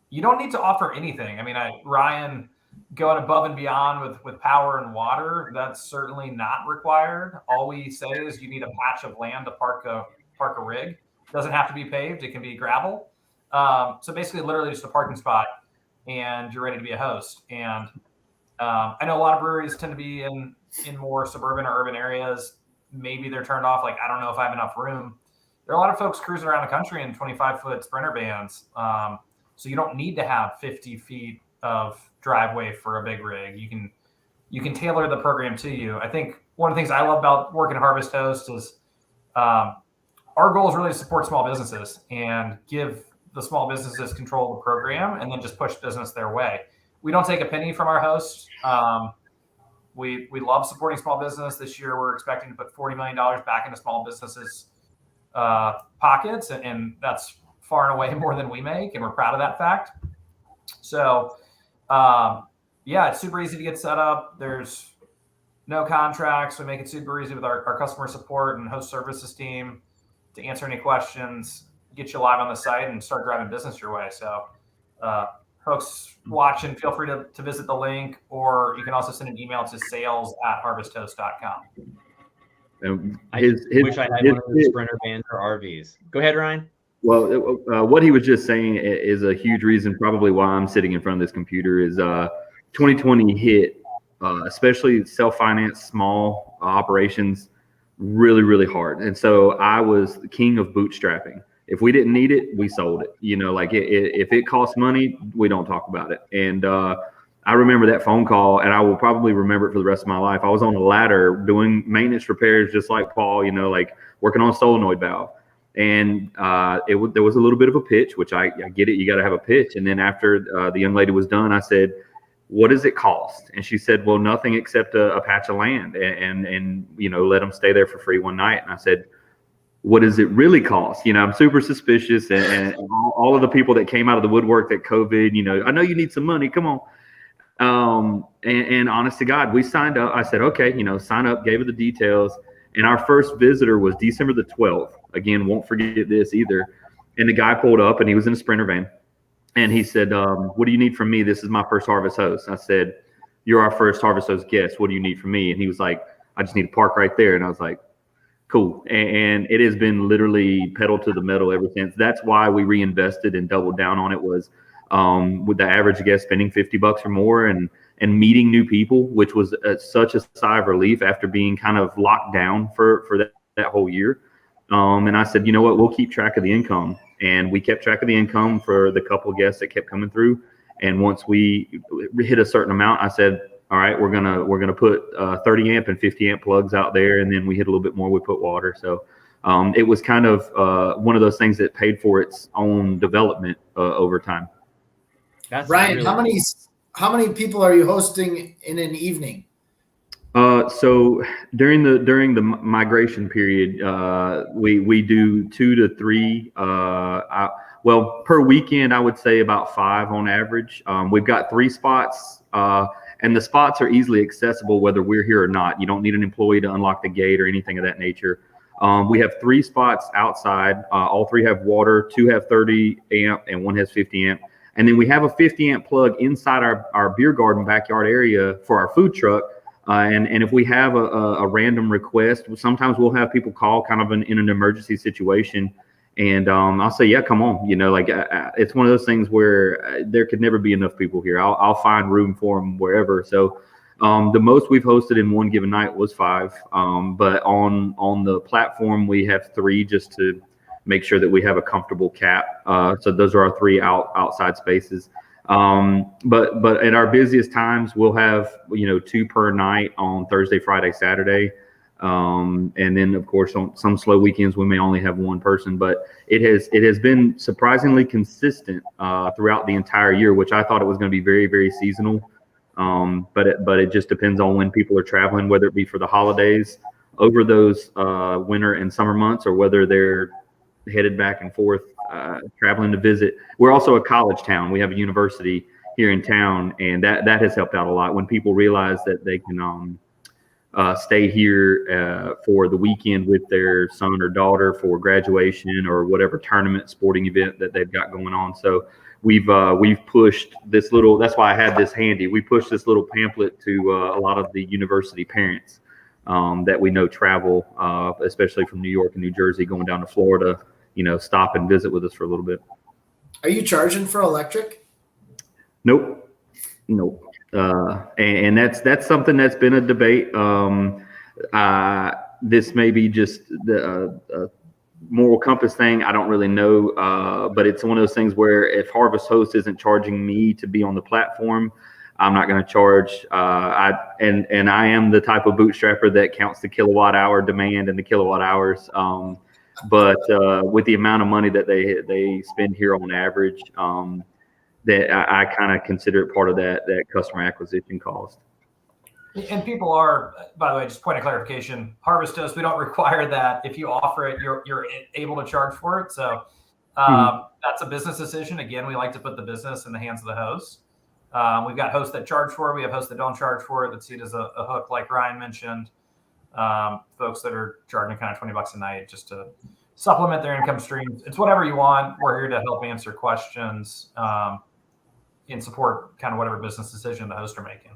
You don't need to offer anything. I mean, Ryan going above and beyond with power and water, that's certainly not required. All we say is you need a patch of land to park a rig. It doesn't have to be paved. It can be gravel. So basically, literally just a parking spot, and you're ready to be a host. And I know a lot of breweries tend to be in more suburban or urban areas. Maybe they're turned off, like, I don't know if I have enough room. There are a lot of folks cruising around the country in 25-foot Sprinter vans. So you don't need to have 50 feet of driveway for a big rig. You can tailor the program to you. I think one of the things I love about working at Harvest Host is our goal is really to support small businesses and give the small businesses control of the program, and then just push business their way. We don't take a penny from our hosts. We love supporting small business. This year, we're expecting to put $40 million back into small businesses' pockets, and that's far and away more than we make, and we're proud of that fact. So, yeah, it's super easy to get set up. There's no contracts. We make it super easy with our customer support and host services team to answer any questions, get you live on the site, and start driving business your way. So, folks watching, feel free to visit the link, or you can also send an email to sales@harvesthost.com. I wish I had one of those Sprinter vans or RVs. Go ahead, Ryan. Well, what he was just saying is a huge reason probably why I'm sitting in front of this computer is 2020 hit, especially self-finance, small operations, really, really hard. And so I was the king of bootstrapping. If we didn't need it, we sold it. Like if it costs money, we don't talk about it. And I remember that phone call, and I will probably remember it for the rest of my life. I was on a ladder doing maintenance repairs, just like Paul, like working on a solenoid valve. And there was a little bit of a pitch, which I get it. You got to have a pitch. And then after the young lady was done, I said, "What does it cost?" And she said, "Well, nothing except a patch of land and let them stay there for free one night." And I said, "What does it really cost?" I'm super suspicious, and all of the people that came out of the woodwork that COVID, I know you need some money. Come on. And honest to God, we signed up. I said, "Okay, sign up," gave her the details. And our first visitor was December the 12th. Again, won't forget this either. And the guy pulled up, and he was in a Sprinter van. And he said, "What do you need from me? This is my first Harvest Host." I said, "You're our first Harvest Host guest. What do you need from me?" And he was like, "I just need to park right there." And I was like, cool. And it has been literally pedal to the metal ever since. That's why we reinvested and doubled down on it, was with the average guest spending $50 or more and meeting new people, which was such a sigh of relief after being kind of locked down for that whole year. And I said, you know what, we'll keep track of the income. And we kept track of the income for the couple of guests that kept coming through. And once we hit a certain amount, I said, all right, we're gonna put 30 amp and 50 amp plugs out there. And then we hit a little bit more, we put water. So it was kind of one of those things that paid for its own development over time. That's Ryan, really how many people are you hosting in an evening? So during the migration period, we do 2 to 3. Well, per weekend, I would say about 5 on average. We've got 3 spots, and the spots are easily accessible whether we're here or not. You don't need an employee to unlock the gate or anything of that nature. We have 3 spots outside. All 3 have water. 2 have 30 amp, and 1 has 50 amp. And then we have a 50 amp plug inside our beer garden backyard area for our food truck. And if we have a random request, sometimes we'll have people call kind of in an emergency situation. And I'll say, yeah, come on. It's one of those things where there could never be enough people here. I'll find room for them wherever. So the most we've hosted in one given night was 5. But on the platform, we have 3 just to make sure that we have a comfortable cap. So those are our 3 outside spaces. But at our busiest times, we'll have 2 per night on Thursday, Friday, Saturday. And then of course on some slow weekends we may only have 1 person, but it has been surprisingly consistent throughout the entire year, which I thought it was going to be very, very seasonal. But it just depends on when people are traveling, whether it be for the holidays over those winter and summer months, or whether they're headed back and forth traveling to visit. We're also a college town. We have a university here in town, and that has helped out a lot when people realize that they can stay here for the weekend with their son or daughter for graduation or whatever tournament, sporting event that they've got going on. So we've pushed this little, that's why I had this handy. We pushed this little pamphlet to a lot of the university parents that we know travel, especially from New York and New Jersey, going down to Florida, stop and visit with us for a little bit. Are you charging for electric? Nope. And that's something that's been a debate. This may be just the moral compass thing. I don't really know, but it's one of those things where if Harvest Host isn't charging me to be on the platform, I'm not going to charge. I am the type of bootstrapper that counts the kilowatt hour demand and the kilowatt hours. But with the amount of money that they spend here on average, that I kind of consider it part of that customer acquisition cost. And people are, by the way, just point of clarification, Harvest Host, we don't require that. If you offer it, you're able to charge for it. So that's a business decision. Again, we like to put the business in the hands of the host. We've got hosts that charge for it. We have hosts that don't charge for it, that see it as a hook, like Ryan mentioned. Folks that are charging kind of $20 a night just to supplement their income streams. It's whatever you want. We're here to help answer questions and support kind of whatever business decision the hosts are making.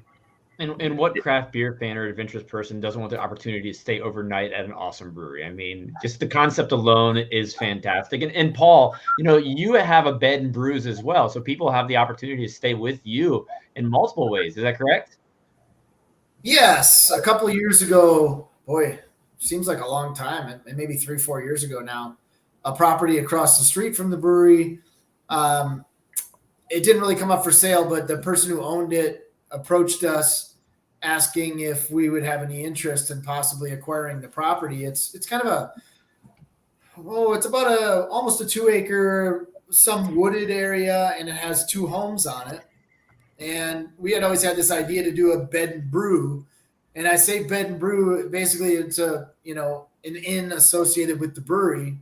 And what craft beer fan or adventurous person doesn't want the opportunity to stay overnight at an awesome brewery? I mean, just the concept alone is fantastic. And Paul, you have a bed and brews as well. So people have the opportunity to stay with you in multiple ways. Is that correct? Yes. A couple of years ago, boy, seems like a long time, and maybe 3-4 years ago now, a property across the street from the brewery. It didn't really come up for sale, but the person who owned it approached us asking if we would have any interest in possibly acquiring the property. It's kind of it's about almost a 2-acre, some wooded area, and it has 2 homes on it. And we had always had this idea to do a bed and brew. And I say bed and brew, basically it's an inn associated with the brewery.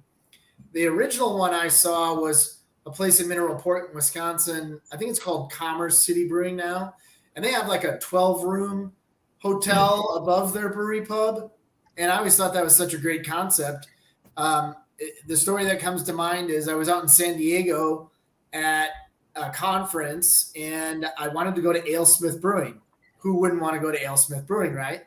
The original one I saw was a place in Mineral Point, Wisconsin. I think it's called Commerce City Brewing now. And they have like a 12-room hotel above their brewery pub. And I always thought that was such a great concept. The story that comes to mind is I was out in San Diego at a conference and I wanted to go to AleSmith Brewing. Who wouldn't want to go to AleSmith Brewing, right?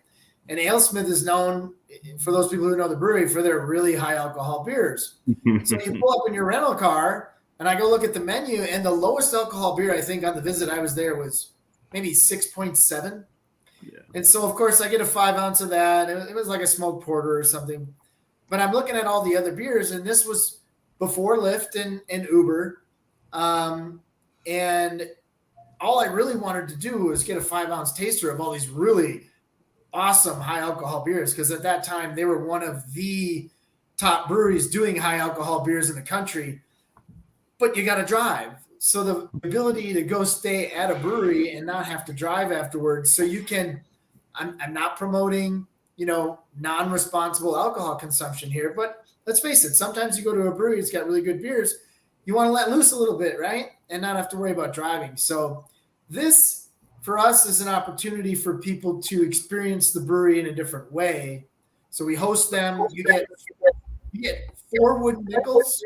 And AleSmith is known, for those people who know the brewery, for their really high alcohol beers. So you pull up in your rental car and I go look at the menu, and the lowest alcohol beer I think on the visit I was there was maybe 6.7. Yeah. And so, of course, I get a 5 ounce of that. It was like a smoked porter or something. But I'm looking at all the other beers, and this was before Lyft and Uber. And all I really wanted to do was get a 5 ounce taster of all these really awesome high alcohol beers, because at that time they were one of the top breweries doing high alcohol beers in the country. But you got to drive. So the ability to go stay at a brewery and not have to drive afterwards. So you can, I'm not promoting, non-responsible alcohol consumption here, but let's face it, sometimes you go to a brewery, it's got really good beers. You want to let loose a little bit, right? And not have to worry about driving. So this, for us, is an opportunity for people to experience the brewery in a different way. So we host them. You get 4 wooden nickels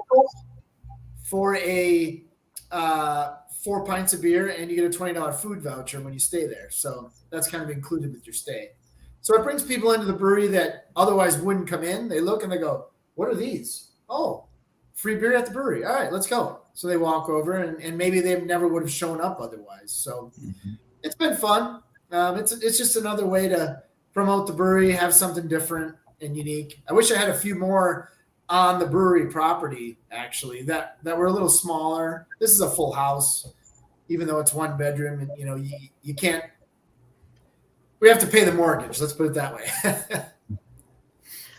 for a 4 pints of beer, and you get a $20 food voucher when you stay there. So that's kind of included with your stay. So it brings people into the brewery that otherwise wouldn't come in. They look and they go, what are these? Oh, free beer at the brewery. All right, let's go. So they walk over, and maybe they never would have shown up otherwise. So it's been fun. It's just another way to promote the brewery, have something different and unique. I wish I had a few more on the brewery property, actually, that were a little smaller. This is a full house, even though it's 1 bedroom, and you can't. We have to pay the mortgage. Let's put it that way.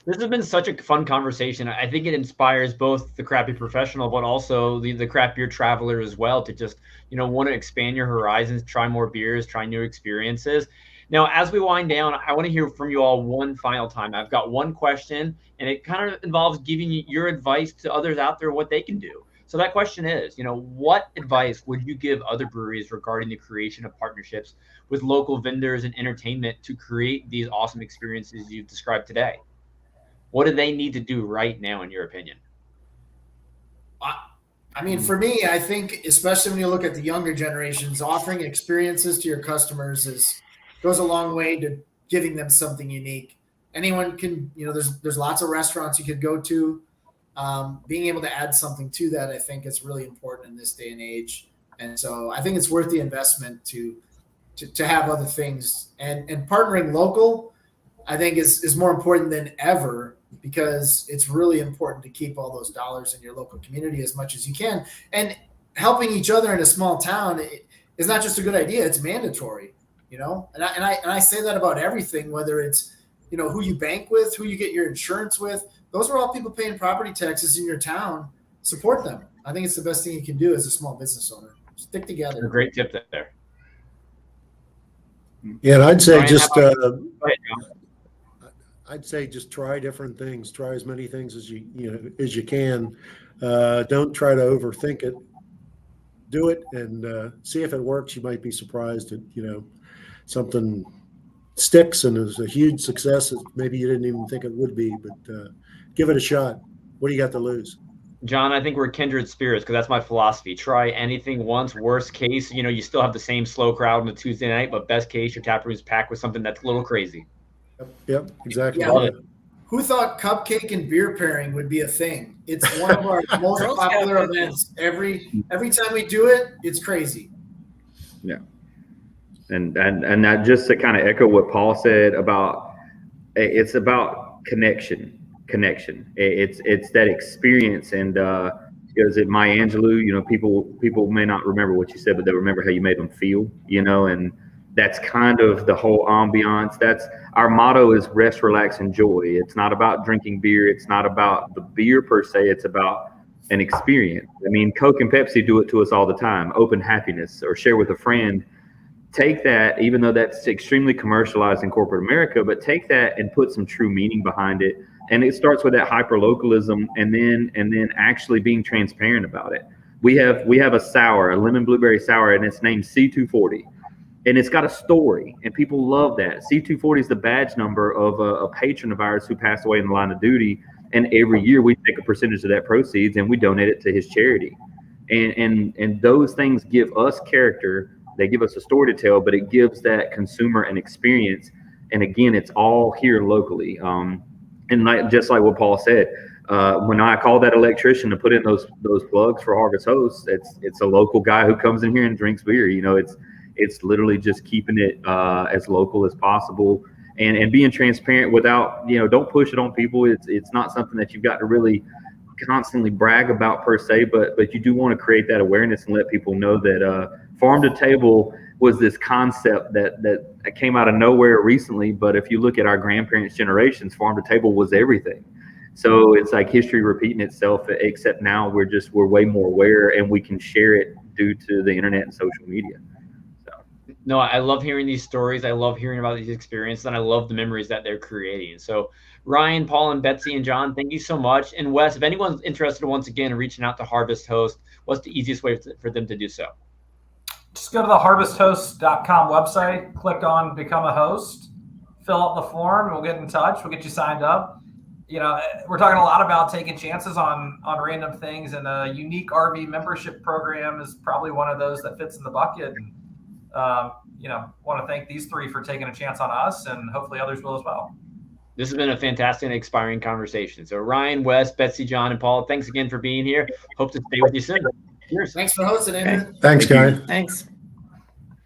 This has been such a fun conversation. I think it inspires both the craft beer professional, but also the craft beer traveler as well, to just, want to expand your horizons, try more beers, try new experiences. Now, as we wind down, I want to hear from you all one final time. I've got one question, and it kind of involves giving your advice to others out there, what they can do. So that question is, what advice would you give other breweries regarding the creation of partnerships with local vendors and entertainment to create these awesome experiences you've described today? What do they need to do right now, in your opinion? I mean, for me, I think, especially when you look at the younger generations, offering experiences to your customers goes a long way to giving them something unique. Anyone can, there's lots of restaurants you could go to. Being able to add something to that, I think, is really important in this day and age. And so I think it's worth the investment to have other things. And partnering local, I think, is more important than ever, because it's really important to keep all those dollars in your local community as much as you can. And helping each other in a small town is not just a good idea, it's mandatory, And I say that about everything, whether it's, who you bank with, who you get your insurance with. Those are all people paying property taxes in your town. Support them. I think it's the best thing you can do as a small business owner. Stick together. A great tip there. Yeah, and I'd say Brian, just try different things. Try as many things as you can. Don't try to overthink it. Do it and see if it works. You might be surprised that something sticks and is a huge success that maybe you didn't even think it would be. But give it a shot. What do you got to lose? John, I think we're kindred spirits because that's my philosophy. Try anything once. Worst case, you still have the same slow crowd on a Tuesday night, but best case, your tap room is packed with something that's a little crazy. Yep, exactly. Yeah. Who thought cupcake and beer pairing would be a thing? It's one of our most popular events. Every time we do it, it's crazy. Yeah. And that, just to kind of echo what Paul said about, it's about connection. It's that experience. And is it Maya Angelou? People may not remember what you said, but they remember how you made them feel. And that's kind of the whole ambiance. That's our motto is rest, relax, enjoy. It's not about drinking beer. It's not about the beer per se. It's about an experience. I mean, Coke and Pepsi do it to us all the time. Open happiness or share with a friend. Take that, even though that's extremely commercialized in corporate America, but take that and put some true meaning behind it. And it starts with that hyper localism, and then actually being transparent about it. We have a lemon blueberry sour, and it's named C240, and it's got a story, and people love that. C240 is the badge number of a patron of ours who passed away in the line of duty, and every year we take a percentage of that proceeds and we donate it to his charity. And those things give us character. They give us a story to tell, but it gives that consumer an experience. And again, it's all here locally. And just like what Paul said, when I call that electrician to put in those plugs for Harvest Host, it's a local guy who comes in here and drinks beer. It's literally just keeping it as local as possible and being transparent without, don't push it on people. It's not something that you've got to really constantly brag about per se, but you do want to create that awareness and let people know that farm to table was this concept that came out of nowhere recently. But if you look at our grandparents' generations, farm to table was everything. So it's like history repeating itself, except now we're way more aware and we can share it due to the internet and social media. No, I love hearing these stories. I love hearing about these experiences, and I love the memories that they're creating. So Ryan, Paul, and Betsy, and John, thank you so much. And Wes, if anyone's interested once again in reaching out to Harvest Host, what's the easiest way for them to do so? Just go to the harvesthost.com website, click on Become a Host, fill out the form, and we'll get in touch. We'll get you signed up. We're talking a lot about taking chances on random things, and a unique RV membership program is probably one of those that fits in the bucket. And, want to thank these three for taking a chance on us, and hopefully others will as well. This has been a fantastic and inspiring conversation. So Ryan, Wes, Betsy, John, and Paul, thanks again for being here. Hope to stay with you soon. Cheers. Thanks for hosting, Andrew. Thanks, guys. Thanks.